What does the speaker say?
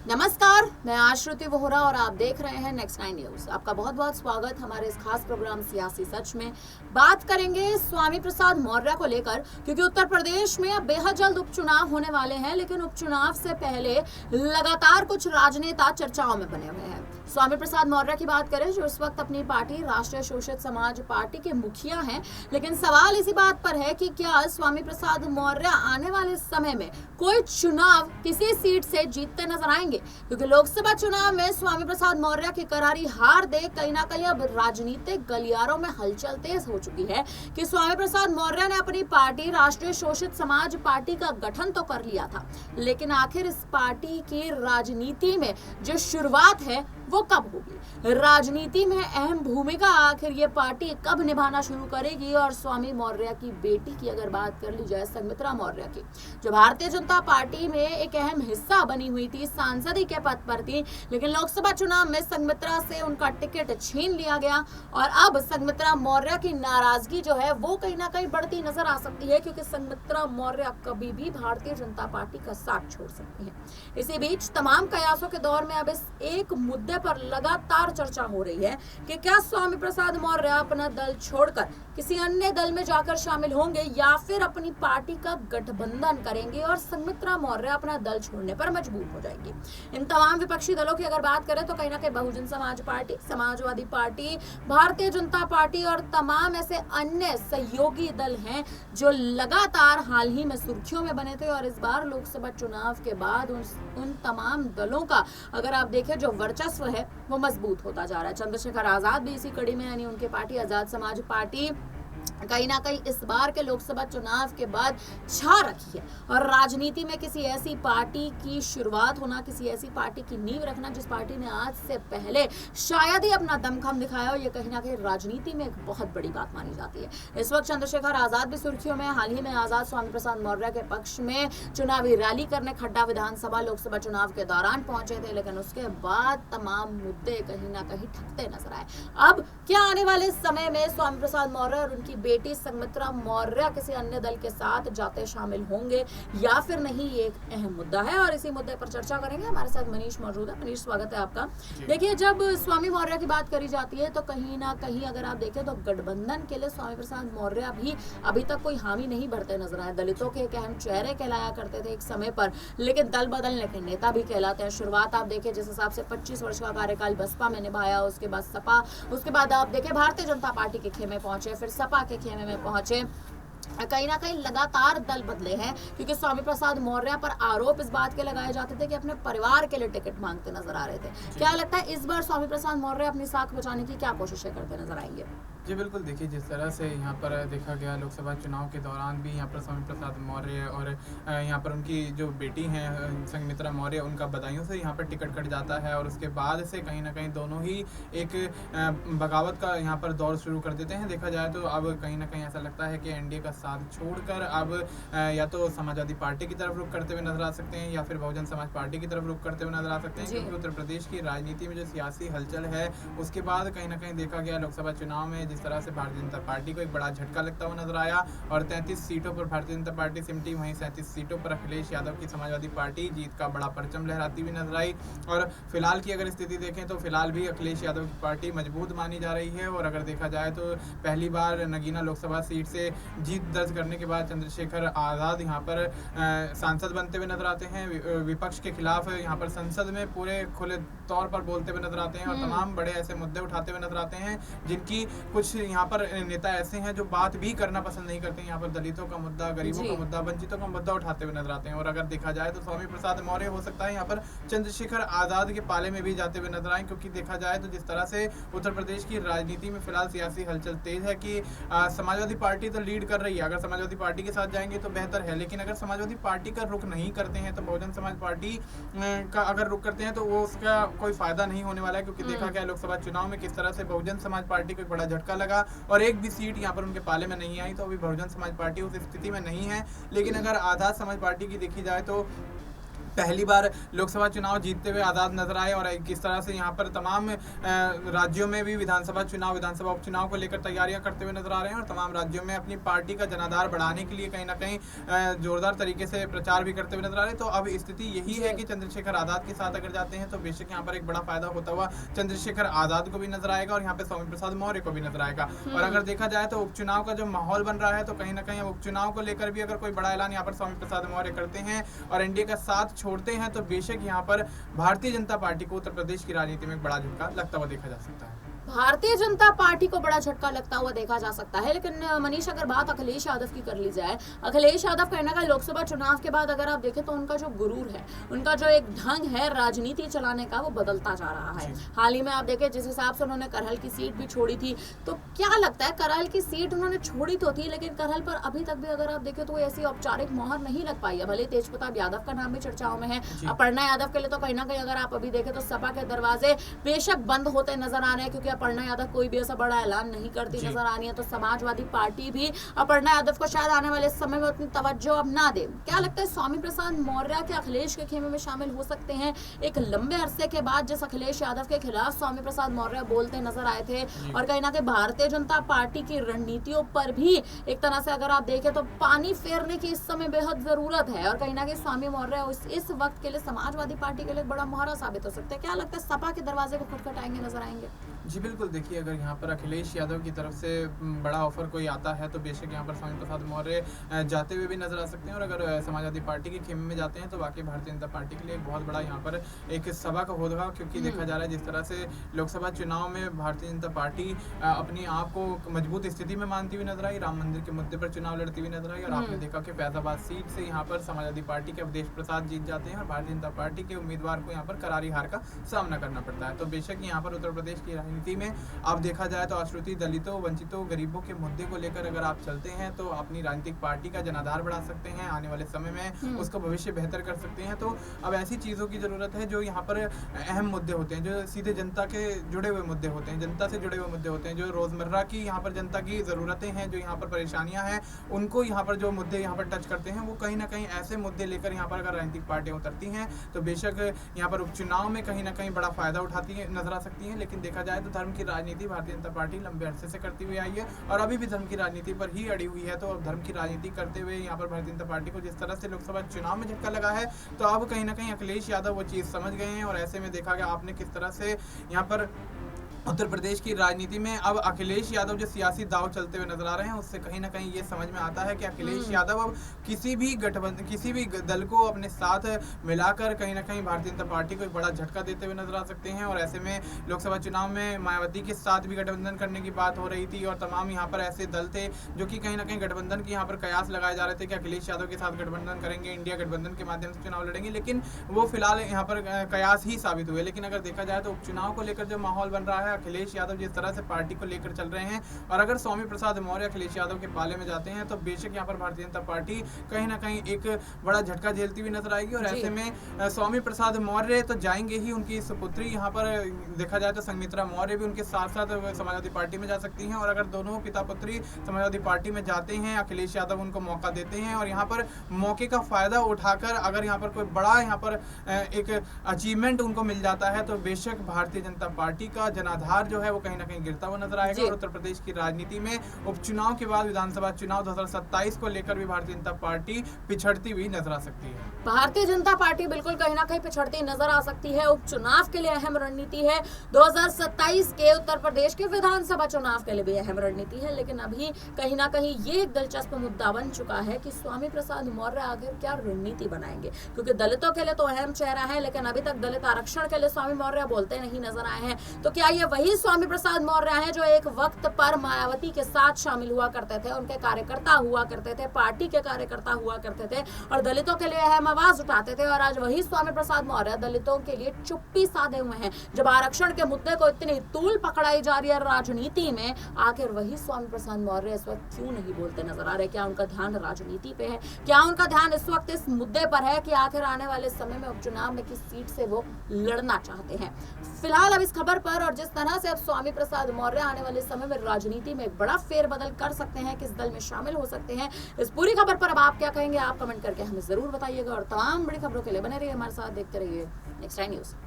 नमस्कार, मैं आश्रुति वोहरा और आप देख रहे हैं नेक्स्ट 9 न्यूज। आपका बहुत बहुत स्वागत हमारे इस खास प्रोग्राम सियासी सच में। बात करेंगे स्वामी प्रसाद मौर्य को लेकर, क्योंकि उत्तर प्रदेश में अब बेहद जल्द उपचुनाव होने वाले हैं, लेकिन उपचुनाव से पहले लगातार कुछ राजनेता चर्चाओं में बने हुए हैं। स्वामी प्रसाद मौर्य की बात करें, जो इस वक्त अपनी पार्टी राष्ट्रीय शोषित समाज पार्टी के मुखिया हैं, लेकिन सवाल इसी बात पर है कि क्या स्वामी प्रसाद मौर्य आने वाले समय में कोई चुनाव किसी सीट से जीतते नजर आएंगे, क्योंकि लोकसभा चुनाव में स्वामी प्रसाद मौर्य की करारी हार देख कहीं ना कहीं अब राजनीतिक गलियारों में हलचल तेज हो चुकी है कि स्वामी प्रसाद मौर्य ने अपनी पार्टी राष्ट्रीय शोषित समाज पार्टी का गठन तो कर लिया था, लेकिन आखिर इस पार्टी की राजनीति में जो शुरुआत है वो कब होगी? राजनीति में अहम भूमिका आखिर ये पार्टी कब निभाना शुरू करेगी? और स्वामी मौर्य की बेटी की अगर बात कर ली जाए, संघमित्रा मौर्य की, जो भारतीय जनता पार्टी में एक अहम हिस्सा बनी हुई थी, सांसद के पद पर थी, लेकिन लोकसभा चुनाव में संघमित्रा से उनका टिकट छीन लिया गया और अब संघमित्रा मौर्य की नाराजगी जो है वो कहीं ना कहीं बढ़ती नजर आ सकती है, क्योंकि संघमित्रा मौर्य कभी भी भारतीय जनता पार्टी का साथ छोड़ सकती है। इसी बीच तमाम कयासों के दौर में अब इस एक मुद्दे पर लगातार चर्चा हो रही है कि क्या स्वामी प्रसाद मौर्य अपना दल छोड़कर किसी अन्य दल में जाकर शामिल होंगे या फिर अपनी पार्टी का गठबंधन करेंगे और संघमित्रा मौर्य अपना दल छोड़ने पर मजबूर हो जाएंगी। इन तमाम विपक्षी दलों की अगर बात करें तो कहीं ना कहीं Bahujan Samaj party, Samajwadi party, Bharatiya Janata party और तमाम ऐसे अन्य सहयोगी दल हैं जो लगातार हाल ही में सुर्खियों में बने थे। और इस बार लोकसभा चुनाव के बाद उन तमाम दलों का अगर आप देखें जो वर्चस्व है वो मजबूत होता जा रहा है। चंद्रशेखर आजाद भी इसी कड़ी में, यानी उनकी पार्टी आजाद समाज पार्टी कहीं ना कहीं इस बार के लोकसभा चुनाव के बाद छा रखी है। और राजनीति में किसी ऐसी पार्टी की शुरुआत होना, किसी ऐसी पार्टी की नींव रखना जिस पार्टी ने आज से पहले शायद ही अपना दमखम दिखाया हो, ये कहीं ना कहीं राजनीति में एक बहुत बड़ी बात मानी जाती है। इस वक्त चंद्रशेखर आजाद भी सुर्खियों में। हाल ही में आजाद स्वामी प्रसाद मौर्य के पक्ष में चुनावी रैली करने खड्डा विधानसभा लोकसभा चुनाव के दौरान पहुंचे थे, लेकिन उसके बाद तमाम मुद्दे कहीं ना कहीं ठकते नजर आए। अब क्या आने वाले समय में स्वामी प्रसाद मौर्य और उनकी बेटी संघमित्रा मौर्य किसी अन्य दल के साथ जाते शामिल होंगे या फिर नहीं, ये एक अहम मुद्दा है और इसी मुद्दे पर चर्चा करेंगे। हमारे साथ मनीष मौजूद है। मनीष, स्वागत है आपका। देखिए, जब स्वामी मौर्य की बात करी जाती है तो कहीं ना कहीं अगर आप देखें तो गठबंधन के लिए स्वामी प्रसाद मौर्य भी अभी तक कोई हामी नहीं भरते नजर आए। दलितों के एक अहम चेहरे कहलाया करते थे एक समय पर, लेकिन दल बदलने के नेता भी कहलाते हैं। शुरुआत आप देखें जिस हिसाब से 25 वर्ष का कार्यकाल बसपा में निभाया, उसके बाद सपा, उसके बाद आप देखें भारतीय जनता पार्टी के खेमे पहुंचे, फिर सपा के खेमे में पहुंचे। कहीं ना कहीं लगातार दल बदले हैं, क्योंकि स्वामी प्रसाद मौर्य पर आरोप इस बात के लगाए जाते थे कि अपने परिवार के लिए टिकट मांगते नजर आ रहे थे। क्या लगता है इस बार स्वामी प्रसाद मौर्य अपनी साख बचाने की क्या कोशिशें करते नजर आएंगे? जी बिल्कुल, देखिए जिस तरह से यहाँ पर देखा गया लोकसभा चुनाव के दौरान भी यहाँ पर स्वामी प्रसाद मौर्य और यहाँ पर उनकी जो बेटी हैं संघमित्रा मौर्य, उनका बदायूं से यहाँ पर टिकट कट जाता है और उसके बाद से कहीं ना कहीं दोनों ही एक बगावत का यहाँ पर दौर शुरू कर देते हैं। देखा जाए तो अब कहीं ना कहीं ऐसा लगता है कि एनडीए का साथ छोड़कर अब या तो समाजवादी पार्टी की तरफ रुख करते हुए नजर आ सकते हैं या फिर बहुजन समाज पार्टी की तरफ रुख करते हुए नजर आ सकते हैं, क्योंकि उत्तर प्रदेश की राजनीति में जो सियासी हलचल है उसके बाद कहीं ना कहीं देखा गया लोकसभा चुनाव में जिस तरह से भारतीय जनता पार्टी को एक बड़ा झटका लगता हुआ नजर आया और 33 सीटों पर भारतीय जनता पार्टी सिमटी, वहीं 37 सीटों पर अखिलेश यादव की समाजवादी पार्टी जीत का बड़ा परचम लहराती हुई नजर आई। और फिलहाल की अगर स्थिति देखें तो फिलहाल भी अखिलेश यादव की पार्टी मजबूत मानी जा रही है। और अगर देखा जाए तो पहली बार नगीना लोकसभा सीट से जीत दर्ज करने के बाद चंद्रशेखर आजाद यहाँ पर सांसद बनते हुए नजर आते हैं, विपक्ष के खिलाफ यहाँ पर संसद में पूरे खुले तौर पर बोलते हुए नजर आते हैं और तमाम बड़े ऐसे मुद्दे उठाते हुए नजर आते हैं जिनकी कुछ यहाँ पर नेता ऐसे हैं जो बात भी करना पसंद नहीं करते। यहाँ पर दलितों का मुद्दा, गरीबों का मुद्दा, वंचितों का मुद्दा उठाते हुए नजर आते हैं। और अगर देखा जाए तो स्वामी प्रसाद मौर्य हो सकता है यहाँ पर चंद्रशेखर आजाद के पाले में भी जाते हुए नजर आए, क्योंकि देखा जाए तो जिस तरह से उत्तर प्रदेश की राजनीति में फिलहाल सियासी हलचल तेज है कि समाजवादी पार्टी तो लीड कर रही है। अगर समाजवादी पार्टी के साथ जाएंगे तो बेहतर है, लेकिन अगर समाजवादी पार्टी का रुख नहीं करते हैं तो बहुजन समाज पार्टी का अगर रुख करते हैं तो वो उसका कोई फायदा नहीं होने वाला है, क्योंकि देखा गया लोकसभा चुनाव में किस तरह से बहुजन समाज पार्टी को एक बड़ा झटका लगा और एक भी सीट यहाँ पर उनके पाले में नहीं आई। तो अभी बहुजन समाज पार्टी उस स्थिति में नहीं है, लेकिन अगर आजाद समाज पार्टी की देखी जाए तो पहली बार लोकसभा चुनाव जीतते हुए आज़ाद नजर आए और किस तरह से यहाँ पर तमाम राज्यों में भी विधानसभा उपचुनाव को लेकर तैयारियां करते हुए नजर आ रहे हैं और तमाम राज्यों में अपनी पार्टी का जनाधार बढ़ाने के लिए कहीं ना कहीं जोरदार तरीके से प्रचार भी करते हुए नजर आ रहे हैं। तो अब स्थिति यही है कि चंद्रशेखर आज़ाद के साथ अगर जाते हैं तो बेशक यहाँ पर एक बड़ा फायदा होता हुआ चंद्रशेखर आज़ाद को भी नजर आएगा और यहाँ पे स्वामी प्रसाद मौर्य को भी नजर आएगा। और अगर देखा जाए तो उपचुनाव का जो माहौल बन रहा है तो कहीं ना कहीं उपचुनाव को लेकर भी अगर कोई बड़ा ऐलान यहाँ पर स्वामी प्रसाद मौर्य करते हैं और एनडीए का साथ छोड़ते हैं तो बेशक यहाँ पर भारतीय जनता पार्टी को उत्तर प्रदेश की राजनीति में एक बड़ा झटका लगता हुआ देखा जा सकता है। भारतीय जनता पार्टी को बड़ा झटका लगता हुआ देखा जा सकता है। लेकिन मनीष, अगर बात अखिलेश यादव की कर ली जाए, अखिलेश यादव कहना का लोकसभा चुनाव के बाद अगर आप देखें तो उनका जो गुरूर है, उनका जो एक ढंग है राजनीति चलाने का, वो बदलता जा रहा है। हाल ही में आप देखें जिस हिसाब से उन्होंने करहल की सीट भी छोड़ी थी, तो क्या लगता है करहल की सीट उन्होंने छोड़ी तो थी लेकिन करहल पर अभी तक भी अगर आप देखें तो ऐसी औपचारिक मोहर नहीं लग पाई है। भले तेज प्रताप यादव का नाम भी चर्चाओं में है, अपर्णा यादव के लिए तो कहीं ना कहीं अगर आप अभी देखें तो सपा के दरवाजे बेशक बंद होते नजर आ रहे हैं, क्योंकि अपर्णा यादव कोई ऐसा बड़ा ऐलान नहीं करती नजर आ रही है। तो समाजवादी पार्टी भी अपर्णा यादव को शायद आने वाले समय में उतनी तवज्जो अब ना दे। क्या लगता है स्वामी प्रसाद मौर्य के अखिलेश के खेमे में शामिल हो सकते हैं? एक लंबे अरसे के बाद जिस अखिलेश यादव के खिलाफ स्वामी प्रसाद मौर्य बोलते नजर आए थे और कहीं ना कहीं भारतीय जनता पार्टी की रणनीतियों पर भी एक तरह से अगर आप देखें तो पानी फेरने की इस समय बेहद जरूरत है और कहीं ना कहीं स्वामी मौर्य इस वक्त के लिए समाजवादी पार्टी के लिए बड़ा मोहरा साबित हो सकता है। क्या लगता है सपा के दरवाजे को खटखटाएंगे नजर आएंगे? जी बिल्कुल, देखिए अगर यहाँ पर अखिलेश यादव की तरफ से बड़ा ऑफर कोई आता है तो बेशक यहाँ पर स्वामी प्रसाद मौर्य जाते हुए भी नजर आ सकते हैं और अगर समाजवादी पार्टी के खेमे में जाते हैं तो वाकई भारतीय जनता पार्टी के लिए एक बहुत बड़ा यहाँ पर एक सबक होगा, क्योंकि देखा जा रहा है जिस तरह से लोकसभा चुनाव में भारतीय जनता पार्टी अपनी आप को मजबूत स्थिति में मानती हुई नजर आई, राम मंदिर के मुद्दे पर चुनाव लड़ती हुई नजर आई और आपने देखा कि फैजाबाद सीट से यहाँ पर समाजवादी पार्टी के अवधेश प्रसाद जीत जाते हैं और भारतीय जनता पार्टी के उम्मीदवार को यहाँ पर करारी हार का सामना करना पड़ता है। तो बेशक यहाँ पर उत्तर प्रदेश की राजनीति में अब देखा जाए तो अश्रुति दलितों, वंचितों, गरीबों के मुद्दे को लेकर अगर आप चलते हैं तो अपनी राजनीतिक पार्टी का जनाधार बढ़ा सकते हैं, आने वाले समय में उसका भविष्य बेहतर कर सकते हैं। तो अब ऐसी चीज़ों की ज़रूरत है जो यहाँ पर अहम मुद्दे होते हैं, जो सीधे जनता के जुड़े हुए मुद्दे होते हैं, जनता से जुड़े हुए मुद्दे होते हैं, जो रोज़मर्रा की यहाँ पर जनता की ज़रूरतें हैं, जो यहाँ पर परेशानियाँ हैं, उनको यहाँ पर जो मुद्दे यहाँ पर टच करते हैं वो कहीं ना कहीं ऐसे मुद्दे लेकर यहाँ पर अगर राजनीतिक पार्टियाँ उतरती हैं तो बेशक यहाँ पर उपचुनाव में कहीं ना कहीं बड़ा फायदा उठाती है नजर आ सकती हैं। लेकिन देखा जाए तो धर्म की राजनीति भारतीय जनता पार्टी लंबे अरसे से करती हुई आई है और अभी भी धर्म की राजनीति पर ही अड़ी हुई है। तो अब धर्म की राजनीति करते हुए यहाँ पर भारतीय जनता पार्टी को जिस तरह से लोकसभा चुनाव में झटका लगा है तो अब कहीं ना कहीं अखिलेश यादव वो चीज़ समझ गए हैं और ऐसे में देखा गया आपने किस तरह से यहाँ पर उत्तर प्रदेश की राजनीति में अब अखिलेश यादव जो सियासी दाव चलते हुए नजर आ रहे हैं उससे कहीं ना कहीं ये समझ में आता है कि अखिलेश यादव अब किसी भी गठबंधन, किसी भी दल को अपने साथ मिलाकर कहीं ना कहीं भारतीय जनता पार्टी को एक बड़ा झटका देते हुए नजर आ सकते हैं। और ऐसे में लोकसभा चुनाव में मायावती के साथ भी गठबंधन करने की बात हो रही थी और तमाम यहाँ पर ऐसे दल थे जो कि कहीं ना कहीं गठबंधन के यहाँ पर कयास लगाए जा रहे थे कि अखिलेश यादव के साथ गठबंधन करेंगे, इंडिया गठबंधन के माध्यम से चुनाव लड़ेंगे, लेकिन वो फिलहाल यहाँ पर कयास ही साबित हुए। लेकिन अगर देखा जाए तो उपचुनाव को लेकर जो माहौल बन रहा है, अखिलेश यादव जिस तरह से पार्टी को लेकर चल रहे हैं और अगर स्वामी प्रसाद मौर्य अखिलेश यादव के पाले में जाते हैं तो बेशक यहाँ पर भारतीय जनता पार्टी कहीं ना कहीं एक बड़ा झटका झेलती हुई नजर आएगी। और ऐसे में स्वामी प्रसाद मौर्य तो जाएंगे ही, उनकी सुपुत्री यहाँ पर देखा जाए तो संघमित्रा मौर्य भी उनके साथ साथ समाजवादी पार्टी में जा सकती हैं और अगर दोनों पिता पुत्री समाजवादी पार्टी में जाते हैं, अखिलेश यादव उनको मौका देते हैं और यहाँ पर मौके का फायदा उठाकर अगर यहाँ पर कोई बड़ा यहाँ पर एक अचीवमेंट उनको मिल जाता है तो बेशक भारतीय जनता पार्टी का जनाधार जो है वो कहीं ना कहीं गिरता हुआ नजर आएगा। और उत्तर प्रदेश की राजनीति में उपचुनाव के बाद विधानसभा चुनाव 2027 को लेकर भी भारतीय जनता पार्टी पिछड़ती हुई नजर आ सकती है। भारतीय जनता पार्टी बिल्कुल कहीं ना कहीं पिछड़ती नजर आ सकती है। उपचुनाव के लिए अहम रणनीति है, 2027 के उत्तर प्रदेश के विधानसभा चुनाव के लिए भी अहम रणनीति है। लेकिन अभी कहीं ना कहीं ये एक दिलचस्प मुद्दा बन चुका है कि स्वामी प्रसाद मौर्य आखिर क्या रणनीति बनाएंगे, क्योंकि दलितों के लिए तो अहम चेहरा है लेकिन अभी तक दलित आरक्षण के लिए स्वामी मौर्य बोलते नहीं नजर आए हैं। तो क्या ये वही स्वामी प्रसाद मौर्य हैं जो एक वक्त पर मायावती के साथ शामिल हुआ करते थे, उनके कार्यकर्ता हुआ करते थे, पार्टी के कार्यकर्ता हुआ करते थे और दलितों के लिए अहम आवाज उठाते थे, और आज वही स्वामी प्रसाद मौर्य दलितों के लिए चुप्पी साधे हुए हैं। जब आरक्षण के मुद्दे को इतनी तूल पकड़ाई जा रही है राजनीति में, आखिर वही स्वामी प्रसाद मौर्य इस वक्त क्यों नहीं बोलते नजर आ रहे? क्या उनका ध्यान राजनीति पे है? क्या उनका ध्यान इस वक्त इस मुद्दे पर है कि आखिर आने वाले समय में उपचुनाव में किस सीट से वो लड़ना चाहते हैं? फिलहाल अब इस खबर पर और जिस तरह तरह से अब स्वामी प्रसाद मौर्य आने वाले समय में राजनीति में एक बड़ा फेरबदल कर सकते हैं, किस दल में शामिल हो सकते हैं, इस पूरी खबर पर अब आप क्या कहेंगे, आप कमेंट करके हमें जरूर बताइएगा। और तमाम बड़ी खबरों के लिए बने रहिए हमारे साथ, देखते रहिए नेक्स्ट टाइम न्यूज।